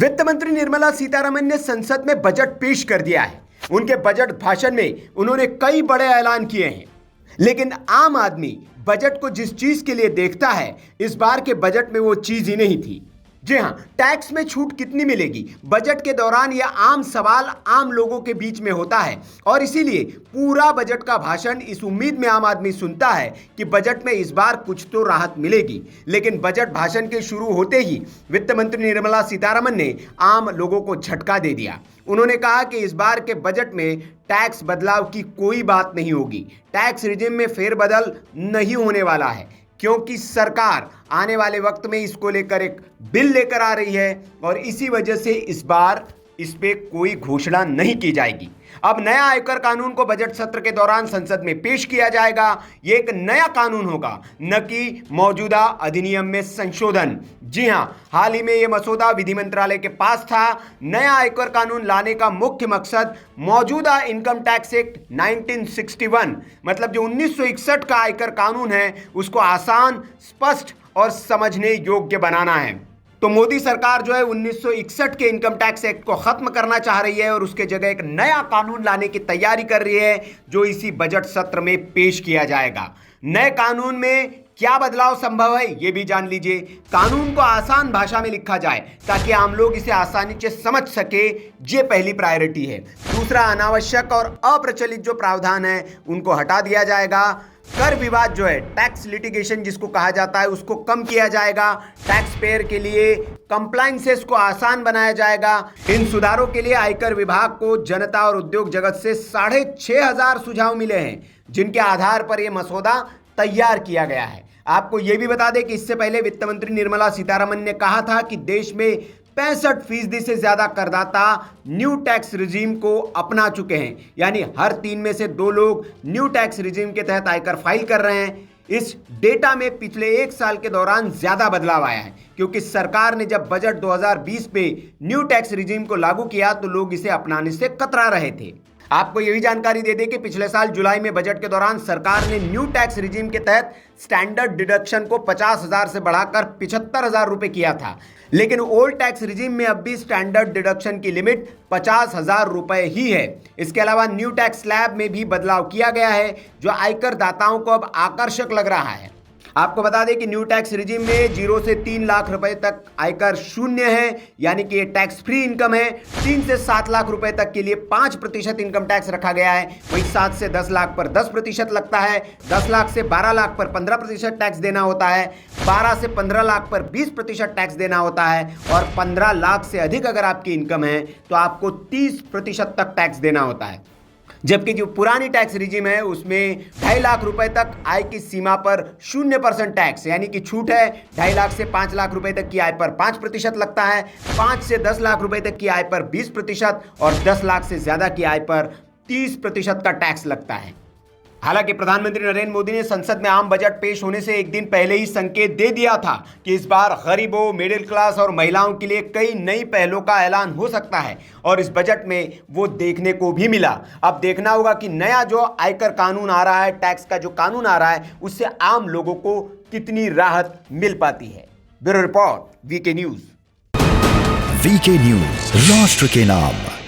वित्त मंत्री निर्मला सीतारमण ने संसद में बजट पेश कर दिया है। उनके बजट भाषण में उन्होंने कई बड़े ऐलान किए हैं, लेकिन आम आदमी बजट को जिस चीज के लिए देखता है, इस बार के बजट में वो चीज ही नहीं थी। जी हां, टैक्स में छूट कितनी मिलेगी, बजट के दौरान यह आम सवाल आम लोगों के बीच में होता है और इसीलिए पूरा बजट का भाषण इस उम्मीद में आम आदमी सुनता है कि बजट में इस बार कुछ तो राहत मिलेगी। लेकिन बजट भाषण के शुरू होते ही वित्त मंत्री निर्मला सीतारमण ने आम लोगों को झटका दे दिया। उन्होंने कहा कि इस बार के बजट में टैक्स बदलाव की कोई बात नहीं होगी, टैक्स रिजिम में फेरबदल नहीं होने वाला है, क्योंकि सरकार आने वाले वक्त में इसको लेकर एक बिल लेकर आ रही है और इसी वजह से इस बार इस पे कोई घोषणा नहीं की जाएगी। अब नया आयकर कानून को बजट सत्र के दौरान संसद में पेश किया जाएगा। ये एक नया कानून होगा, न कि मौजूदा अधिनियम में संशोधन। जी हां, हाल ही में यह मसौदा विधि मंत्रालय के पास था। नया आयकर कानून लाने का मुख्य मकसद मौजूदा इनकम टैक्स एक्ट 1961 मतलब जो 1961 का आयकर कानून है, उसको आसान, स्पष्ट और समझने योग्य बनाना है। तो मोदी सरकार जो है 1961 के इनकम टैक्स एक्ट को खत्म करना चाह रही है और उसके जगह एक नया कानून लाने की तैयारी कर रही है, जो इसी बजट सत्र में पेश किया जाएगा। नए कानून में क्या बदलाव संभव है, ये भी जान लीजिए। कानून को आसान भाषा में लिखा जाए ताकि आम लोग इसे आसानी से समझ सके, ये पहली प्रायोरिटी है। दूसरा, अनावश्यक और अप्रचलित जो प्रावधान है उनको हटा दिया जाएगा। कर विवाद जो है, टैक्स लिटिगेशन जिसको कहा जाता है, उसको कम किया जाएगा। टैक्स पेयर के लिए कंप्लायंसेस को आसान बनाया जाएगा। इन सुधारों के लिए आयकर विभाग को जनता और उद्योग जगत से 6,500 सुझाव मिले हैं, जिनके आधार पर यह मसौदा तैयार किया गया है। आपको यह भी बता दें कि इससे पहले वित्त मंत्री निर्मला सीतारमण ने कहा था कि देश में 65% से ज्यादा करदाता न्यू टैक्स रिजीम को अपना चुके हैं, यानी हर 3 में से 2 लोग न्यू टैक्स रिजीम के तहत आयकर फाइल कर रहे हैं। इस डेटा में पिछले 1 साल के दौरान ज्यादा बदलाव आया है, क्योंकि सरकार ने जब बजट 2020 पे न्यू टैक्स रिजीम को लागू किया तो लोग इसे अपनाने से कतरा रहे थे। आपको यह भी जानकारी दे दें कि पिछले साल जुलाई में बजट के दौरान सरकार ने न्यू टैक्स रिजीम के तहत स्टैंडर्ड डिडक्शन को 50,000 से बढ़ाकर 75,000 रुपए किया था, लेकिन ओल्ड टैक्स रिजीम में अब भी स्टैंडर्ड डिडक्शन की लिमिट 50,000 रुपए ही है। इसके अलावा न्यू टैक्स स्लैब में भी बदलाव किया गया है, जो आयकर दाताओं को अब आकर्षक लग रहा है। आपको बता दें कि न्यू टैक्स रिजीम में 0 से 3 लाख रुपए तक आयकर शून्य है, यानी कि ये टैक्स फ्री इनकम है। 3 से 7 लाख रुपए तक के लिए 5% इनकम टैक्स रखा गया है। वहीं 7 से 10 लाख पर 10% लगता है। 10 लाख से 12 लाख पर 15% टैक्स देना होता है। 12 से 15 लाख पर 20% टैक्स देना होता है और 15 लाख से अधिक अगर आपकी इनकम है तो आपको 30% तक टैक्स देना होता है। जबकि जो पुरानी टैक्स रिजीम है उसमें 2.5 लाख रुपए तक आय की सीमा पर 0% टैक्स, यानी कि छूट है। 2.5 लाख से 5 लाख रुपए तक की आय पर 5% लगता है। 5 से 10 लाख रुपए तक की आय पर 20% और 10 लाख से ज्यादा की आय पर 30% का टैक्स लगता है। हालांकि प्रधानमंत्री नरेंद्र मोदी ने संसद में आम बजट पेश होने से एक दिन पहले ही संकेत दे दिया था कि इस बार गरीबों, मिडिल क्लास और महिलाओं के लिए कई नई पहलों का ऐलान हो सकता है और इस बजट में वो देखने को भी मिला। अब देखना होगा कि नया जो आयकर कानून आ रहा है, टैक्स का जो कानून आ रहा है, उससे आम लोगों को कितनी राहत मिल पाती है। Bureau report, VK news. VK news, राष्ट्र के नाम।